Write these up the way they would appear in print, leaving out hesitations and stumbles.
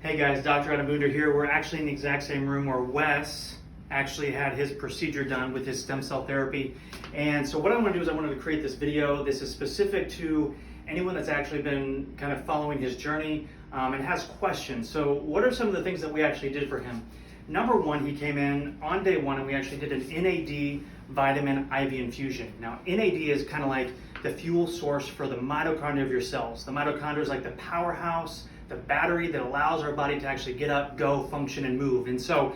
Hey guys, Dr. Adabunda here. We're actually in the exact same room where Wes actually had his procedure done with his stem cell therapy. And so what I want to do is I wanted to create this video. This is specific to anyone that's actually been kind of following his journey and has questions. So what are some of the things that we actually did for him? Number one, he came in on day one and we actually did an NAD vitamin IV infusion. Now, NAD is kind of like the fuel source for the mitochondria of your cells. The mitochondria is like the powerhouse, the battery that allows our body to actually get up, go, function, and move. And so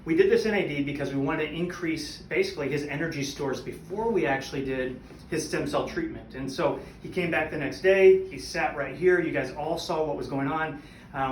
we did this NAD because we wanted to increase basically his energy stores before we actually did his stem cell treatment. And so he came back the next day, he sat right here, you guys all saw what was going on.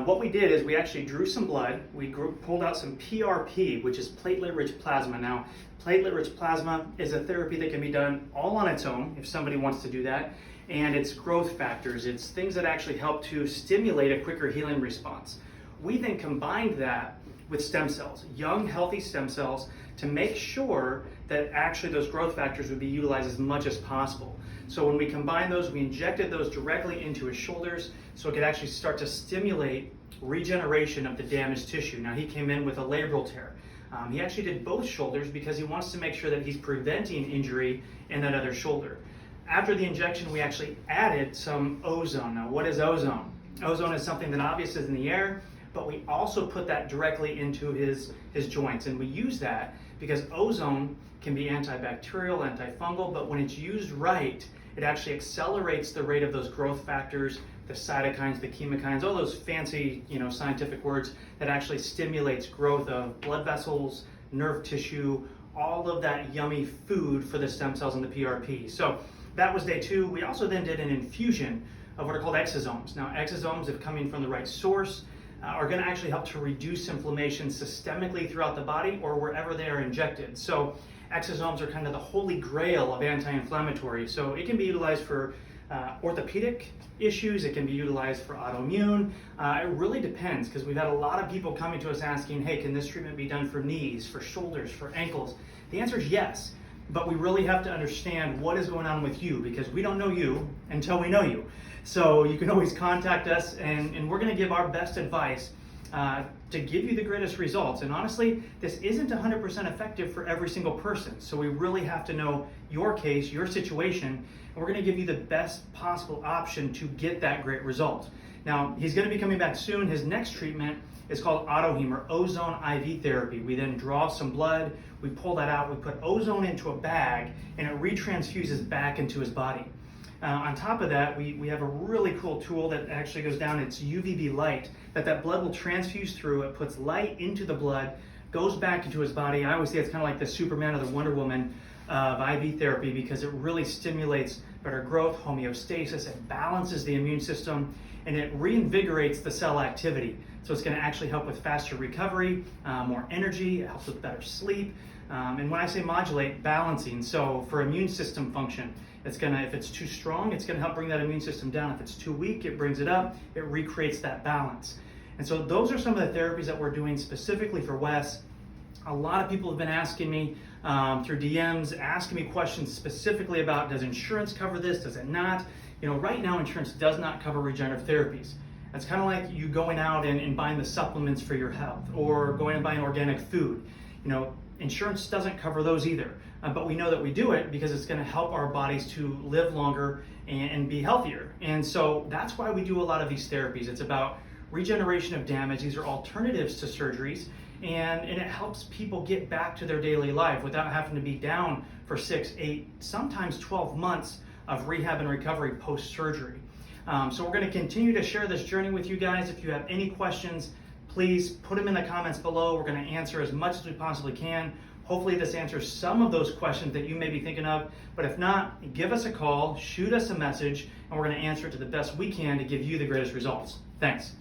What we did is we actually drew some blood, we pulled out some PRP, which is platelet-rich plasma. Now, platelet-rich plasma is a therapy that can be done all on its own if somebody wants to do that, and it's growth factors. It's things that actually help to stimulate a quicker healing response. We then combined that with stem cells, young, healthy stem cells, to make sure that actually those growth factors would be utilized as much as possible. So when we combined those, we injected those directly into his shoulders so it could actually start to stimulate regeneration of the damaged tissue. Now, he came in with a labral tear. He actually did both shoulders because he wants to make sure that he's preventing injury in that other shoulder. After the injection, we actually added some ozone. Now, what is ozone? Ozone is something that obviously is in the air, but we also put that directly into his joints. And we use that because ozone can be antibacterial, antifungal, but when it's used right, it actually accelerates the rate of those growth factors, the cytokines, the chemokines, all those fancy, scientific words that actually stimulates growth of blood vessels, nerve tissue, all of that yummy food for the stem cells and the PRP. So that was day two. We also then did an infusion of what are called exosomes. Now, exosomes, if coming from the right source, are going to actually help to reduce inflammation systemically throughout the body or wherever they are injected. So exosomes are kind of the holy grail of anti-inflammatory. So it can be utilized for orthopedic issues, it can be utilized for autoimmune. It really depends, because we've had a lot of people coming to us asking, hey, can this treatment be done for knees, for shoulders, for ankles? The answer is yes, but we really have to understand what is going on with you, because we don't know you until we know you. So you can always contact us, and we're going to give our best advice to give you the greatest results. And honestly, this isn't 100% effective for every single person. So we really have to know your case, your situation, and we're going to give you the best possible option to get that great result. Now, he's going to be coming back soon. His next treatment is called autoheme, or ozone IV therapy. We then draw some blood, we pull that out, we put ozone into a bag, and it retransfuses back into his body. On top of that, we have a really cool tool that actually goes down. It's UVB light that blood will transfuse through. It puts light into the blood, goes back into his body. I always say it's kind of like the Superman or the Wonder Woman of IV therapy, because it really stimulates better growth, homeostasis, it balances the immune system, and it reinvigorates the cell activity. So it's going to actually help with faster recovery, more energy, it helps with better sleep. And when I say modulate, balancing, so for immune system function, it's gonna, if it's too strong, it's gonna help bring that immune system down. If it's too weak, it brings it up, it recreates that balance. And so those are some of the therapies that we're doing specifically for Wes. A lot of people have been asking me through DMs, asking me questions specifically about, does insurance cover this, does it not? Right now insurance does not cover regenerative therapies. It's kind of like you going out and buying the supplements for your health, or going and buying organic food. Insurance doesn't cover those either, but we know that we do it because it's going to help our bodies to live longer and be healthier. And so that's why we do a lot of these therapies. It's about regeneration of damage. These are alternatives to surgeries, and it helps people get back to their daily life without having to be down for 6, 8, sometimes 12 months of rehab and recovery post-surgery. So we're going to continue to share this journey with you guys. If you have any questions, please put them in the comments below. We're going to answer as much as we possibly can. Hopefully this answers some of those questions that you may be thinking of, but if not, give us a call, shoot us a message, and we're going to answer it to the best we can to give you the greatest results. Thanks.